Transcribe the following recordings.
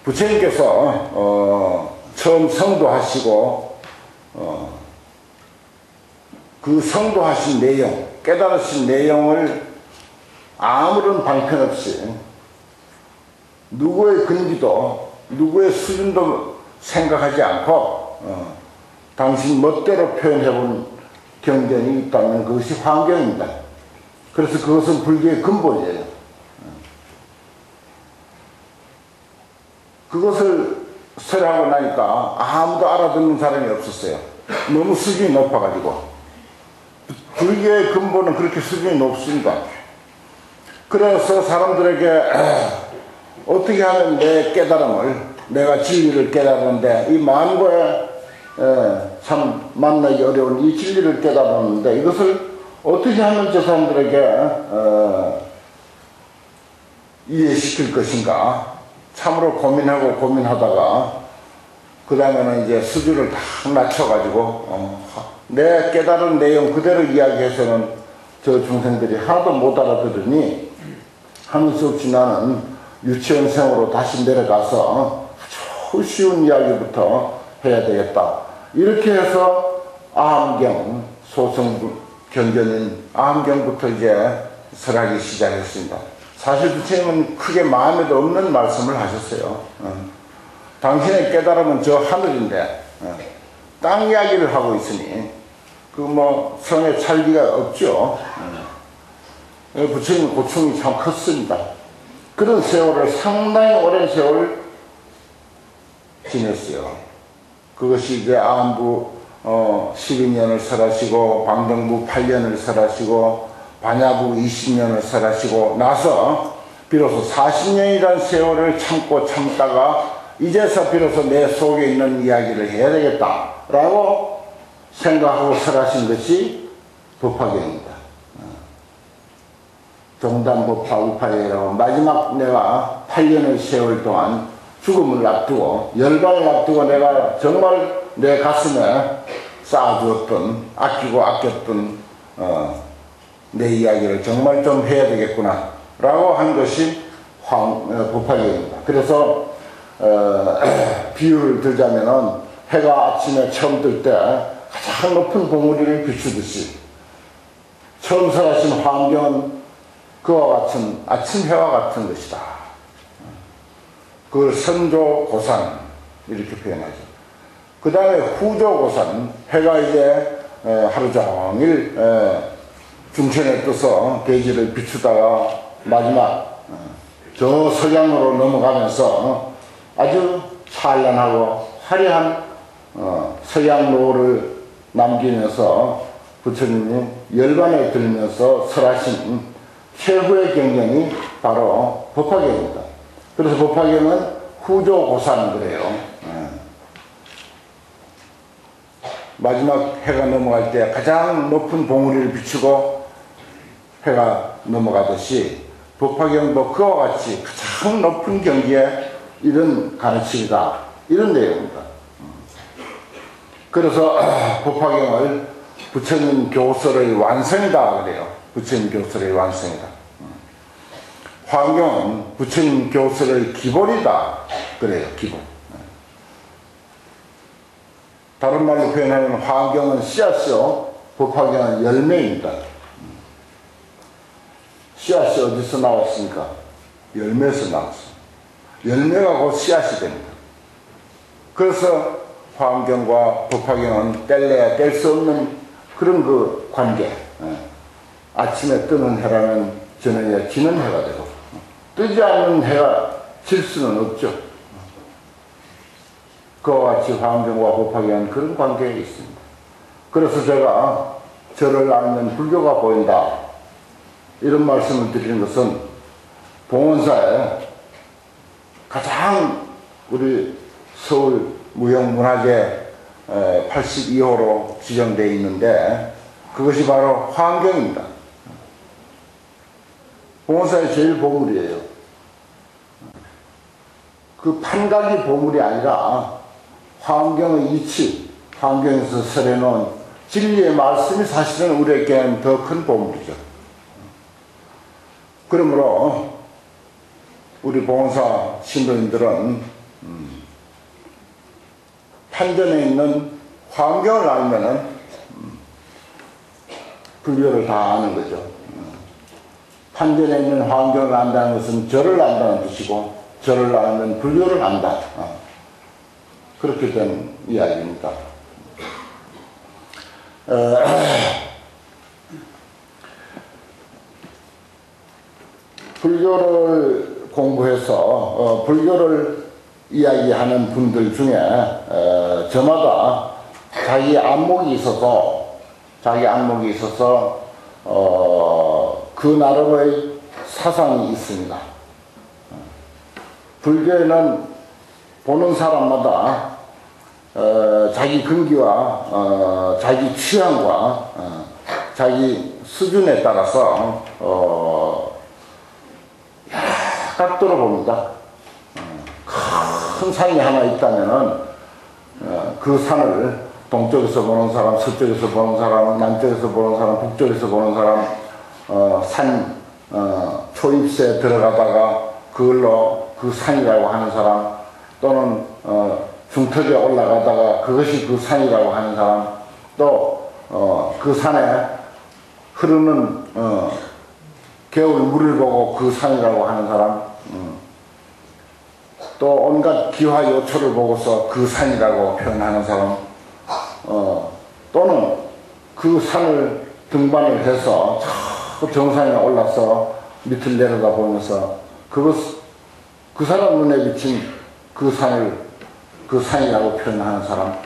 부처님께서 처음 성도하시고 그 성도하신 내용, 깨달으신 내용을 아무런 방편 없이 누구의 근기도 누구의 수준도 생각하지 않고 당신 멋대로 표현해본 경전이 있다면 그것이 환경입니다. 그래서 그것은 불교의 근본이에요. 그것을 설하고 나니까 아무도 알아듣는 사람이 없었어요. 너무 수준이 높아가지고. 불교의 근본은 그렇게 수준이 높습니다. 그래서 사람들에게 어떻게 하면 내 깨달음을, 내가 진리를 깨달았는데, 이 만고에 참 만나기 어려운 이 진리를 깨달았는데, 이것을 어떻게 하면 저 사람들에게 이해시킬 것인가 참으로 고민하고 고민하다가 그 다음에는 이제 수준을 딱 낮춰가지고 내 깨달은 내용 그대로 이야기해서는 저 중생들이 하나도 못 알아들으니 하는 수 없이 나는 유치원생으로 다시 내려가서 아주 쉬운 이야기부터 해야 되겠다. 이렇게 해서 아함경, 소승 경전인 아함경부터 이제 설하기 시작했습니다. 사실 부처님은 크게 마음에도 없는 말씀을 하셨어요. 당신의 깨달음은 저 하늘인데 땅 이야기를 하고 있으니 그 뭐 성에 찰기가 없죠. 부처님 고충이 참 컸습니다. 그런 세월을 상당히 오랜 세월 지냈어요. 그것이 이제 아함부 12년을 설하시고 방정부 8년을 설하시고 반야부 20년을 설하시고 나서 비로소 40년이라는 세월을 참고 참다가 이제서 비로소 내 속에 있는 이야기를 해야 되겠다라고 생각하고 설하신 것이 법화경입니다. 종단법화 우파예라고 마지막 내가 8년의 세월 동안 죽음을 앞두고 열반을 앞두고 내가 정말 내 가슴에 쌓아두었던 아끼고 아꼈던 내 이야기를 정말 좀 해야 되겠구나 라고 한 것이 법화경입니다. 그래서 비유를 들자면은 해가 아침에 처음 뜰 때 가장 높은 봉우리를 비추듯이 처음 설하신 화엄경은 그와 같은 아침 해와 같은 것이다. 그걸 선조고산 이렇게 표현하죠. 그 다음에 후조고산, 해가 이제 하루 종일 중천에 떠서 대지를 비추다가 마지막 저 서양으로 넘어가면서 아주 찬란하고 화려한 서양로를 남기면서 부처님이 열반에 들면서 설하신 최후의 경전이 바로 법화경입니다. 그래서 법화경은 후조고산 그래요. 마지막 해가 넘어갈 때 가장 높은 봉우리를 비추고 해가 넘어가듯이 법화경도 그와 같이 가장 높은 경지에 이런 가르침이다. 이런 내용입니다. 그래서 법화경을 부처님 교설의 완성이다 그래요. 부처님 교설의 완성이다. 화엄경은 부처님 교설의 기본이다 그래요. 기본. 다른 말로 표현하면 화엄경은 씨앗이요, 법화경은 열매입니다. 씨앗이 어디서 나왔습니까? 열매에서 나왔어요. 열매가 곧 씨앗이 됩니다. 그래서 화엄경과 법화경은 뗄래야 뗄 수 없는 그런 그 관계. 아침에 뜨는 해라면 저녁에 지는 해가 되고 뜨지 않는 해가 질 수는 없죠. 그와 같이 화엄경과 법화경은 그런 관계에 있습니다. 그래서 제가 저를 알면 불교가 보인다 이런 말씀을 드리는 것은 봉원사에 가장 우리 서울 무형문화재 82호로 지정되어 있는데 그것이 바로 화엄경입니다. 봉원사의 제일 보물이에요. 그 판각이 보물이 아니라 화엄경의 이치, 화엄경에서 설해놓은 진리의 말씀이 사실은 우리에게는 더 큰 보물이죠. 그러므로 우리 봉원사 신도님들은 판전에 있는 환경을 알면은 불교를 다 아는 거죠. 판전에 있는 환경을 안다는 것은 절을 안다는 뜻이고, 절을 알면 불교를 안다. 그렇게 된 이야기입니다. 불교를 공부해서 불교를 이야기하는 분들 중에 저마다 자기 안목이 있어서 그 나름의 사상이 있습니다. 불교에는 보는 사람마다 자기 근기와 자기 취향과 자기 수준에 따라서 여러 각도로 봅니다. 큰 산이 하나 있다면은 그 산을 동쪽에서 보는 사람, 서쪽에서 보는 사람, 남쪽에서 보는 사람, 북쪽에서 보는 사람, 산 초입새에 들어가다가 그걸로 그 산이라고 하는 사람, 또는 중턱에 올라가다가 그것이 그 산이라고 하는 사람, 또 그 산에 흐르는 겨울 물을 보고 그 산이라고 하는 사람, 또 온갖 기화 요초를 보고서 그 산이라고 표현하는 사람, 또는 그 산을 등반을 해서 저 정상에 올라서 밑을 내려다 보면서 그 사람 눈에 비친 그 산을 그 산이라고 표현하는 사람,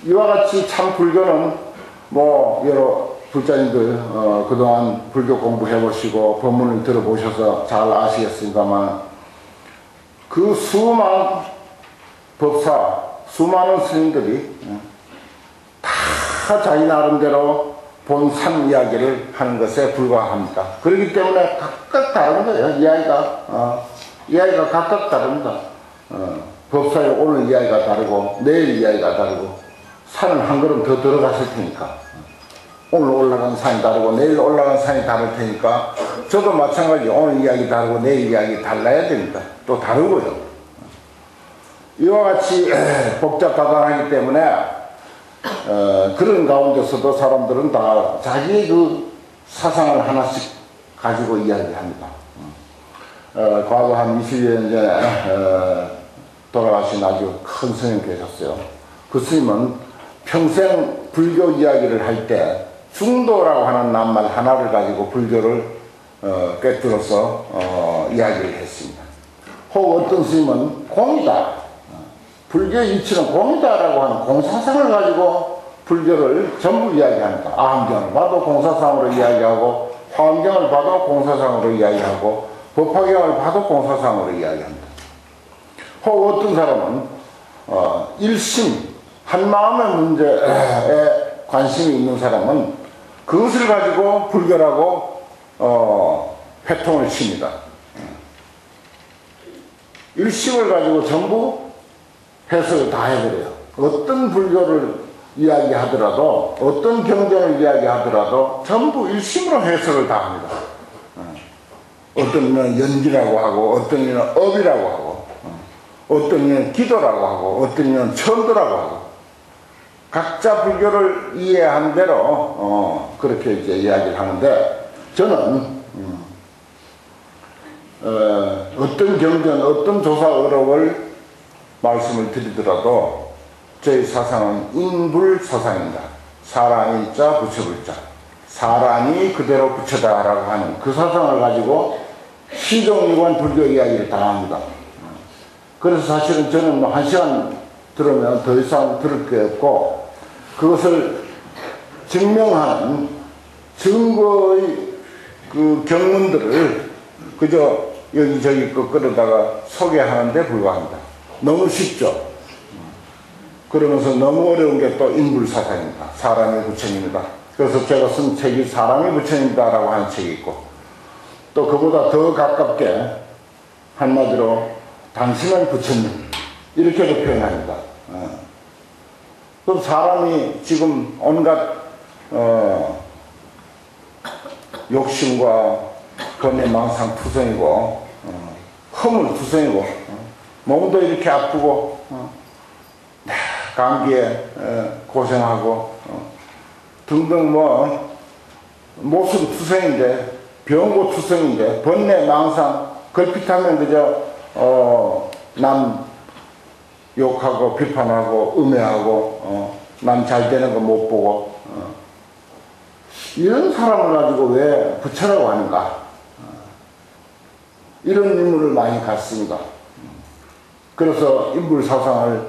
이와 같이 참 불교는 뭐 여러 불자님들 그동안 불교 공부해 보시고 법문을 들어보셔서 잘 아시겠습니다만, 그 수많은 법사, 수많은 스님들이 다 자기 나름대로 본 산 이야기를 하는 것에 불과합니다. 그렇기 때문에 각각 다른 거예요. 이야기가 각각 다릅니다. 법사의 오늘 이야기가 다르고 내일 이야기가 다르고, 산은 한 걸음 더 들어갔을 테니까 오늘 올라간 산이 다르고 내일 올라간 산이 다를 테니까, 저도 마찬가지 오늘 이야기 다르고 내일 이야기 달라야 됩니다. 또 다르고요. 이와 같이 복잡다단하기 때문에 그런 가운데서도 사람들은 다 자기의 그 사상을 하나씩 가지고 이야기합니다. 과거 한 20년 전에 돌아가신 아주 큰 스님 계셨어요. 그 스님은 평생 불교 이야기를 할 때 중도라고 하는 낱말 하나를 가지고 불교를 꿰뚫어서 이야기를 했습니다. 혹 어떤 스님은 공이다, 불교의 이치는 공이다라고 하는 공사상을 가지고 불교를 전부 이야기합니다. 아함경을 봐도 공사상으로 이야기하고, 화엄경을 봐도 공사상으로 이야기하고, 법화경을 봐도 공사상으로 이야기합니다. 혹 어떤 사람은 일심, 한마음의 문제에 관심이 있는 사람은 그것을 가지고 불교라고 회통을 칩니다. 일심을 가지고 전부 해석을 다 해버려요. 어떤 불교를 이야기하더라도, 어떤 경전을 이야기하더라도 전부 일심으로 해석을 다 합니다. 어떤 이는 연기라고 하고, 어떤 이는 업이라고 하고, 어떤 이는 기도라고 하고, 어떤 이는 천도라고 하고, 각자 불교를 이해한 대로 그렇게 이제 이야기를 하는데, 저는 어떤 경전, 어떤 조사 어록을 말씀을 드리더라도 저희 사상은 인불사상입니다. 사람일자 부처불자, 사람이 그대로 부처다라고 하는 그 사상을 가지고 시종일관 불교 이야기를 다 합니다. 그래서 사실은 저는 뭐 1시간 들으면 더 이상 들을 게 없고, 그것을 증명하는 증거의 그 경문들을 그저 여기저기 끌어다가 소개하는 데 불과합니다. 너무 쉽죠. 그러면서 너무 어려운 게 또 인불사상입니다. 사람이 부처님이다. 그래서 제가 쓴 책이 사람이 부처님이다라고 하는 책이 있고, 또 그보다 더 가깝게 한마디로 당신은 부처님, 이렇게도 표현합니다. 그럼 사람이 지금 온갖 욕심과 번뇌망상 투성이고, 허물 투성이고, 몸도 이렇게 아프고, 감기에 고생하고 등등 뭐 모습 투성인데 병고 투성인데 번뇌 망상 걸핏하면 그저 남 욕하고 비판하고 음해하고 남 잘 되는 거 못 보고 이런 사람을 가지고 왜 부처라고 하는가? 이런 의문을 많이 갖습니다. 그래서 인불사상을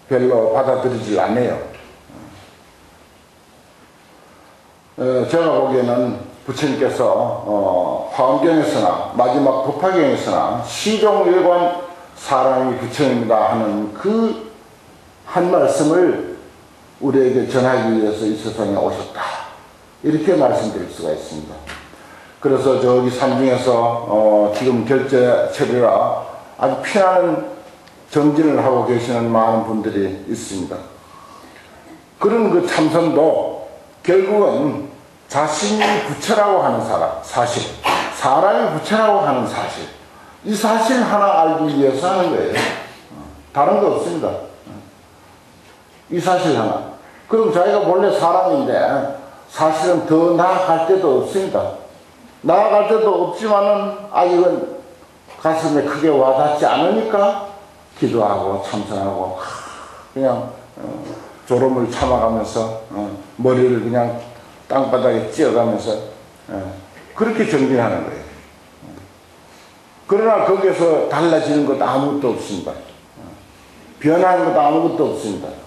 별로 받아들이지 않아요. 제가 보기에는 부처님께서 화엄경에서나 마지막 법화경에서나 시종일관 사람이 부처입니다 하는 그 한 말씀을 우리에게 전하기 위해서 이 세상에 오셨다, 이렇게 말씀드릴 수가 있습니다. 그래서 저기 산중에서 지금 결제철이라 아주 피나는 정진을 하고 계시는 많은 분들이 있습니다. 그런 그 참선도 결국은 자신이 부처라고 하는 사실, 사람이 부처라고 하는 사실, 이 사실 하나 알기 위해서 하는 거예요. 다른 거 없습니다. 이 사실 하나. 그럼 자기가 원래 사람인데 사실은 더 나아갈 때도 없습니다. 나아갈 때도 없지만은 아직은 가슴에 크게 와닿지 않으니까 기도하고 참선하고 그냥 졸음을 참아가면서 머리를 그냥 땅바닥에 찧어가면서 그렇게 정진하는 거예요. 그러나 거기에서 달라지는 것도 아무것도 없습니다. 변하는 것도 아무것도 없습니다.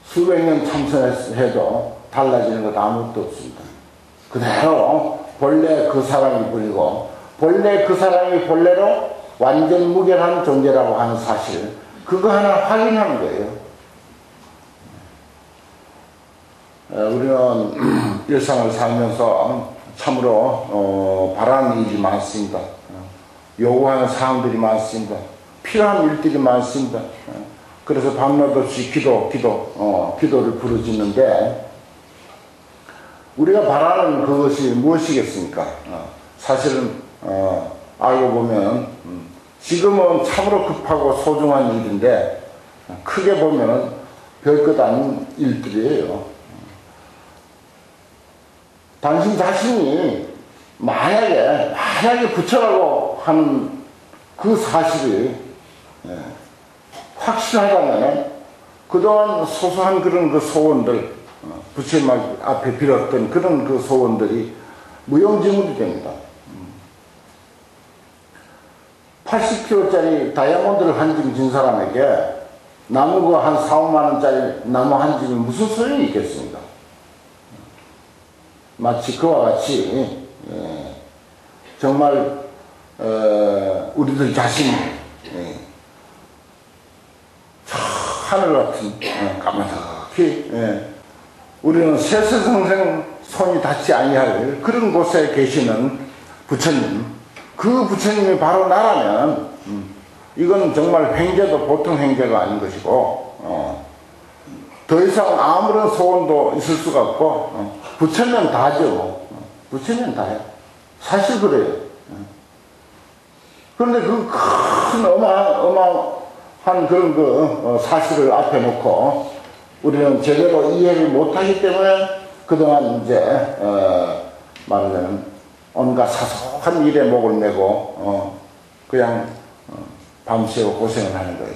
수백 년 참선해도 달라지는 것도 아무것도 없습니다. 그대로 본래 그 사람이 뿐이고 본래 그 사람이 본래로 완전 무결한 존재라고 하는 사실, 그거 하나 확인하는 거예요. 우리는 일상을 살면서 참으로 바라는 일이 많습니다. 요구하는 사항들이 많습니다. 필요한 일들이 많습니다. 그래서 밤낮 없이 기도를 부르짖는데 우리가 바라는 그것이 무엇이겠습니까? 사실은 알고 보면 지금은 참으로 급하고 소중한 일인데 크게 보면 별것 아닌 일들이에요. 당신 자신이 만약에 부처라고 하는 그 사실이 확실하다면 그동안 소소한 그런 그 소원들, 부처님 앞에 빌었던 그런 그 소원들이 무용지물이 됩니다. 80kg짜리 다이아몬드를 한 짐 진 사람에게 나무가 한 4, 5만 원짜리 나무 한 짐이 무슨 소용이 있겠습니까? 마치 그와 같이 정말 우리들 자신이 하늘 같은 까마득히 우리는 세세성생 손이 닿지 아니할 그런 곳에 계시는 부처님, 그 부처님이 바로 나라면 이건 정말 횡재도 보통 횡재가 아닌 것이고 더 이상 아무런 소원도 있을 수가 없고 부처면 다죠. 부처면 다요. 사실 그래요. 그런데 그 큰 어마어마한 그런 그 사실을 앞에 놓고 우리는 제대로 이해를 못하기 때문에 그동안 이제 말하자면 온갖 사소한 일에 목을 메고 그냥 밤새워 고생을 하는 거예요.